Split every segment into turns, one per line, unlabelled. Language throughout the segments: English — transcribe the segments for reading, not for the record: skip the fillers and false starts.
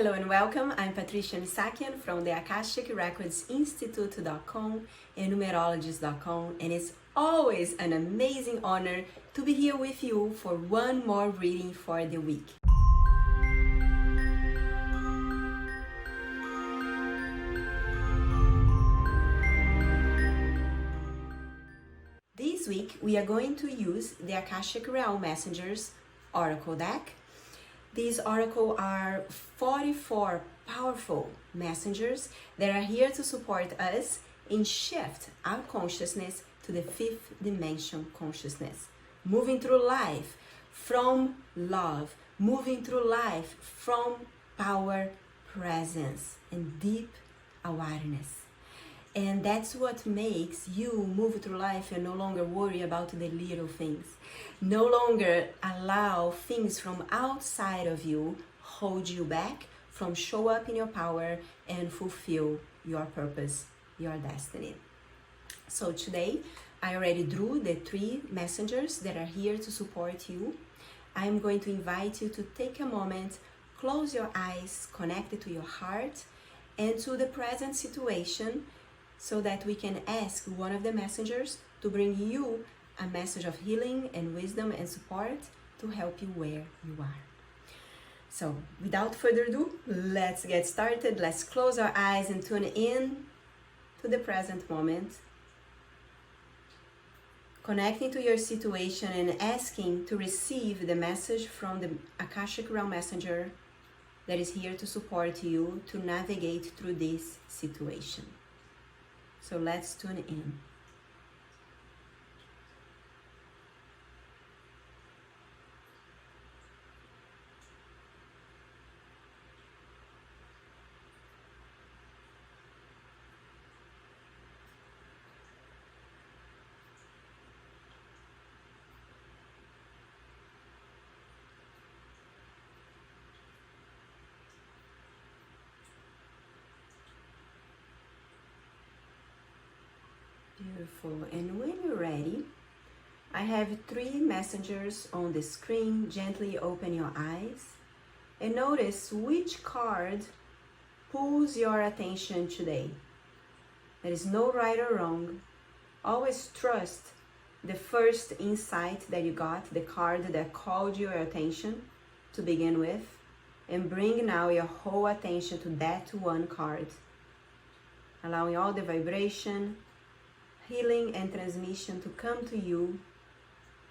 Hello and welcome. I'm Patricia Missakian from the Akashic Records Institute.com and numerologist.com, and it's always an amazing honor to be here with you for one more reading for the week. This week we are going to use the Akashic Realm Messengers Oracle deck. These oracles are 44 powerful messengers that are here to support us in shift our consciousness to the fifth dimension consciousness, moving through life from love, moving through life from power, presence, and deep awareness. And that's what makes you move through life and no longer worry about the little things. No longer allow things from outside of you hold you back from show up in your power and fulfill your purpose, your destiny. So today, I already drew the 3 messengers that are here to support you. I'm going to invite you to take a moment, close your eyes, connect it to your heart and to the present situation, so that we can ask one of the messengers to bring you a message of healing and wisdom and support to help you where you are. So without further ado, let's get started. Let's close our eyes and tune in to the present moment. Connecting to your situation and asking to receive the message from the Akashic Realm Messenger that is here to support you to navigate through this situation. So let's tune in. Beautiful. And when you're ready, I have 3 messengers on the screen. Gently open your eyes and notice which card pulls your attention today. There is no right or wrong. Always trust the first insight that you got, the card that called your attention to begin with, and bring now your whole attention to that one card, allowing all the vibration, healing and transmission to come to you.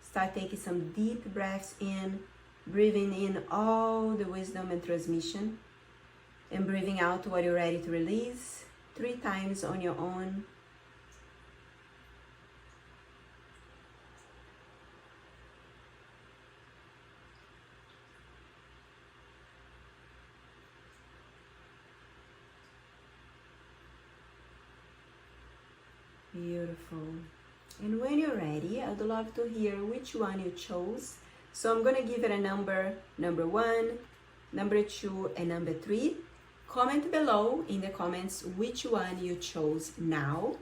Start taking some deep breaths in, breathing in all the wisdom and transmission, and breathing out what you're ready to release 3 times on your own. Beautiful. And when you're ready, I'd love to hear which one you chose. So I'm going to give it a number 1, number 2, and number 3. Comment below in the comments which one you chose now.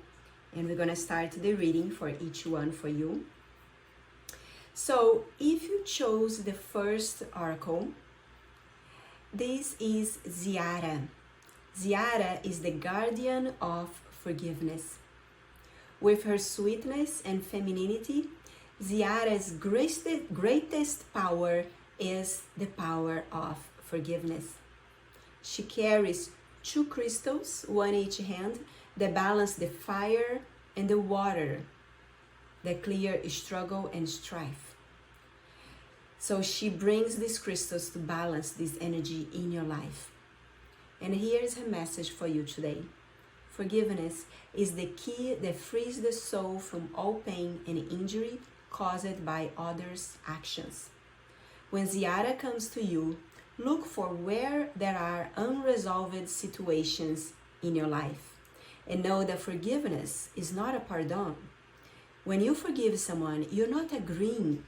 And we're going to start the reading for each one for you. So if you chose the first oracle, this is Ziara. Ziara is the guardian of forgiveness. With her sweetness and femininity, Ziara's greatest power is the power of forgiveness. She carries 2 crystals, one in each hand, that balance the fire and the water, that clear struggle and strife. So she brings these crystals to balance this energy in your life. And here's her message for you today. Forgiveness is the key that frees the soul from all pain and injury caused by others' actions. When Ziara comes to you, look for where there are unresolved situations in your life and know that forgiveness is not a pardon. When you forgive someone, you're not agreeing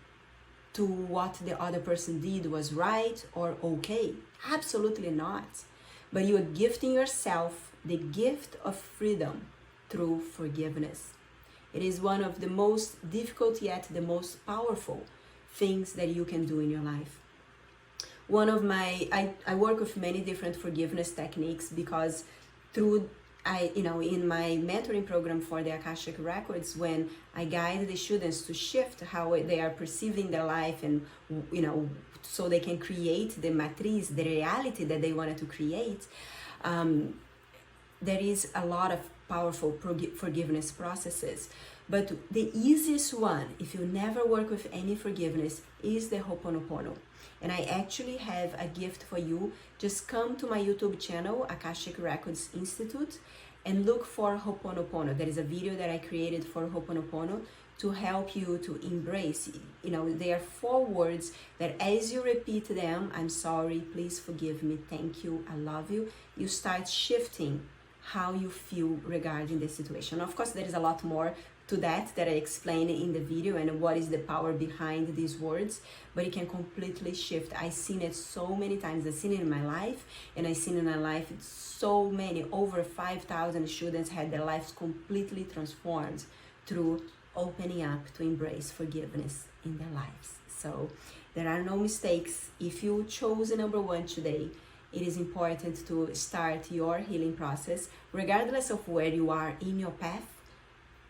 to what the other person did was right or okay. Absolutely not. But you are gifting yourself the gift of freedom through forgiveness. It is one of the most difficult yet the most powerful things that you can do in your life. one of my, I work with many different forgiveness techniques because through, in my mentoring program for the Akashic Records, when I guide the students to shift how they are perceiving their life and, so they can create the matriz, the reality that they wanted to create, there is a lot of powerful forgiveness processes. But the easiest one, if you never work with any forgiveness, is the Ho'oponopono. And I actually have a gift for you. Just come to my YouTube channel, Akashic Records Institute, and look for Ho'oponopono. There is a video that I created for Ho'oponopono to help you to embrace. There are 4 words that as you repeat them, I'm sorry, please forgive me, thank you, I love you, you start shifting how you feel regarding the situation. Of course, there is a lot more to that I explain in the video and what is the power behind these words, but it can completely shift. I've seen it so many times. I've seen it in my life, and I've seen in my life so many, over 5,000 students had their lives completely transformed through opening up to embrace forgiveness in their lives. So there are no mistakes. If you chose number 1 today, it is important to start your healing process regardless of where you are in your path.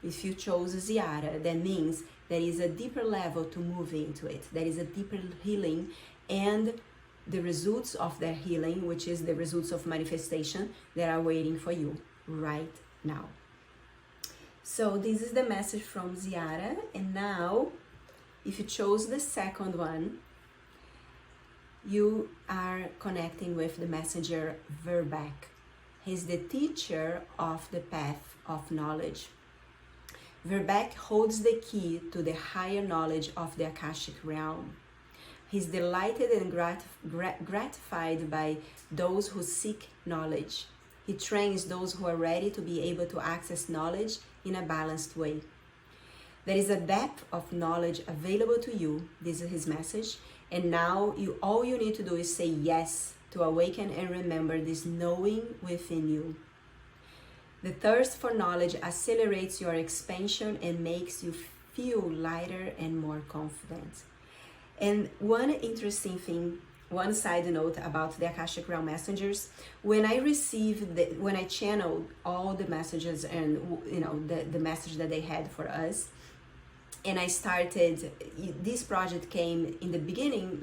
If you chose Ziara, that means there is a deeper level to move into it. There is a deeper healing, and the results of that healing, which is the results of manifestation, that are waiting for you right now. So this is the message from Ziara. And now, if you chose the second one, you are connecting with the messenger Verbace. He's the teacher of the path of knowledge. Verbace holds the key to the higher knowledge of the Akashic Realm. He's delighted and gratified by those who seek knowledge. He trains those who are ready to be able to access knowledge in a balanced way. There is a depth of knowledge available to you. This is his message. And now all you need to do is say yes to awaken and remember this knowing within you. The thirst for knowledge accelerates your expansion and makes you feel lighter and more confident. And one interesting thing, one side note about the Akashic Realm Messengers, when I channeled all the messages and the message that they had for us, and I started, this project came in the beginning,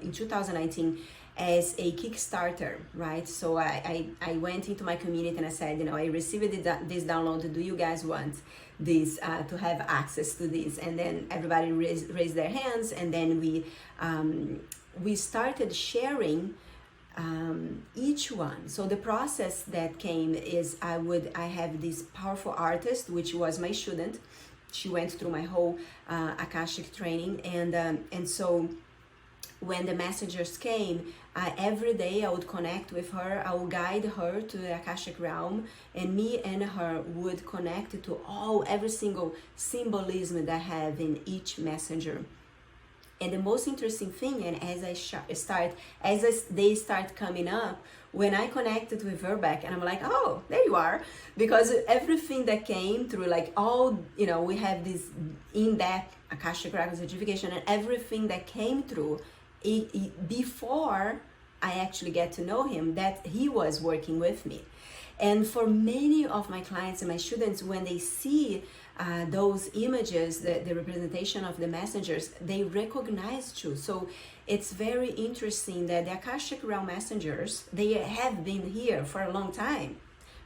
in 2019, as a Kickstarter, right? So I went into my community and I said, I received this download. Do you guys want this, to have access to this? And then everybody raised their hands, and then we started sharing each one. So the process that came is I have this powerful artist, which was my student. She went through my whole Akashic training, and so when the messengers came, every day I would connect with her, I would guide her to the Akashic Realm, and me and her would connect to every single symbolism that I have in each messenger. And the most interesting thing, and as they start coming up, when I connected with Verbace, and I'm like, oh, there you are, because everything that came through, we have this in-depth Akashic Records certification, and everything that came through, before I actually get to know him, that he was working with me. And for many of my clients and my students, when they see those images, the representation of the messengers, they recognize you. So it's very interesting that the Akashic Realm Messengers, they have been here for a long time,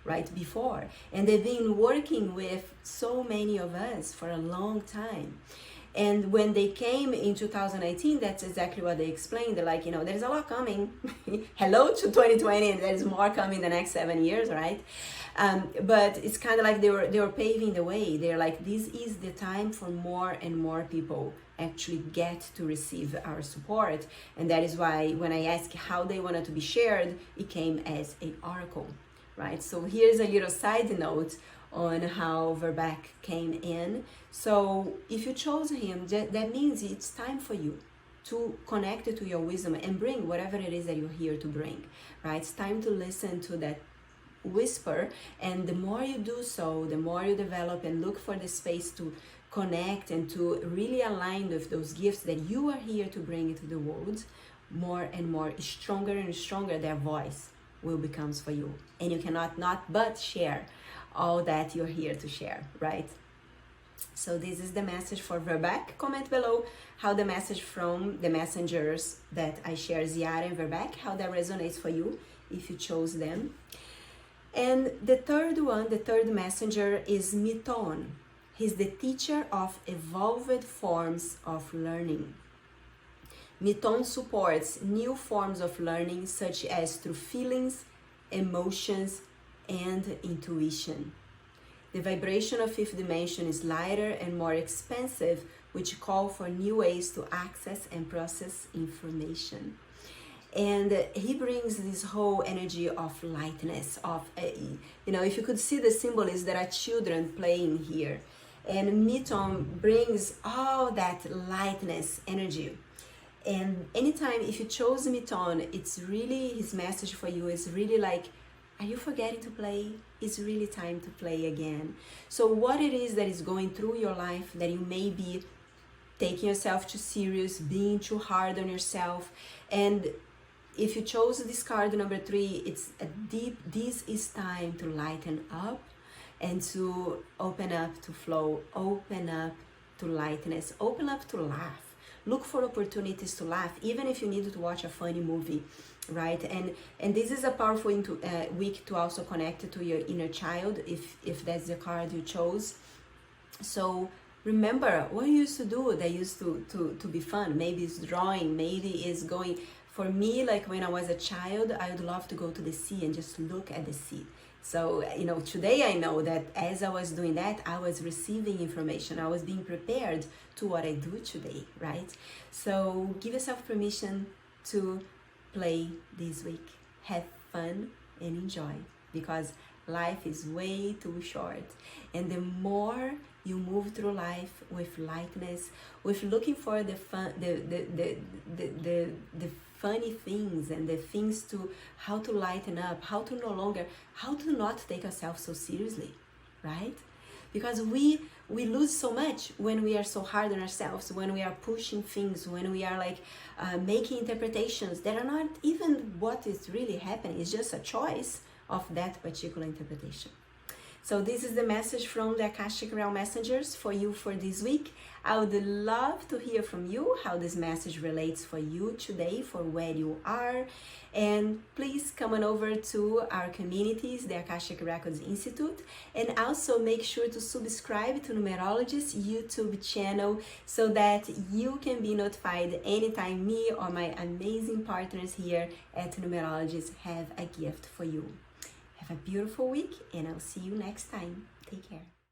right, before. And they've been working with so many of us for a long time. And when they came in 2018, that's exactly what they explained. They're like, there's a lot coming. Hello to 2020, and there's more coming the next 7 years, right? But it's kind of like they were paving the way. They're like, this is the time for more and more people actually get to receive our support. And that is why when I asked how they wanted to be shared, it came as an oracle, right? So here's a little side note on how Verbace came in. So if you chose him, that means it's time for you to connect to your wisdom and bring whatever it is that you're here to bring, right? It's time to listen to that whisper, and the more you do so, the more you develop and look for the space to connect and to really align with those gifts that you are here to bring into the world, more and more, stronger and stronger their voice will become for you. And you cannot not but share all that you're here to share, right? So this is the message for Verbace. Comment below how the message from the messengers that I share, Ziara and Verbace, how that resonates for you if you chose them. And the third one, the third messenger is Miton. He's the teacher of evolved forms of learning. Miton supports new forms of learning such as through feelings, emotions, and intuition. The vibration of fifth dimension is lighter and more expansive, which call for new ways to access and process information. And he brings this whole energy of lightness, of, if you could see the symbol is there are children playing here. And Miton brings all that lightness energy. And anytime if you chose Miton, it's really, his message for you is really like, are you forgetting to play? It's really time to play again. So what it is that is going through your life that you may be taking yourself too serious, being too hard on yourself. And if you chose this card number 3, it's a deep, this is time to lighten up and to open up to flow, open up to lightness, open up to laugh. Look for opportunities to laugh, even if you need to watch a funny movie, right? And this is a powerful week to also connect to your inner child, if that's the card you chose. So remember what you used to do that used to be fun. Maybe it's drawing, maybe it's going. For me, like when I was a child, I would love to go to the sea and just look at the sea. So, today I know that as I was doing that, I was receiving information. I was being prepared to what I do today, right? So give yourself permission to play this week. Have fun and enjoy, because life is way too short. And the more you move through life with lightness, with looking for the fun, the funny things and the things to how to lighten up, how to not take ourselves so seriously, right? Because we lose so much when we are so hard on ourselves, when we are pushing things, when we are like making interpretations that are not even what is really happening. It's just a choice of that particular interpretation. So this is the message from the Akashic Realm Messengers for you for this week. I would love to hear from you how this message relates for you today, for where you are. And please come on over to our communities, the Akashic Records Institute, and also make sure to subscribe to Numerologist's YouTube channel so that you can be notified anytime me or my amazing partners here at Numerologist have a gift for you. Have a beautiful week, and I'll see you next time. Take care.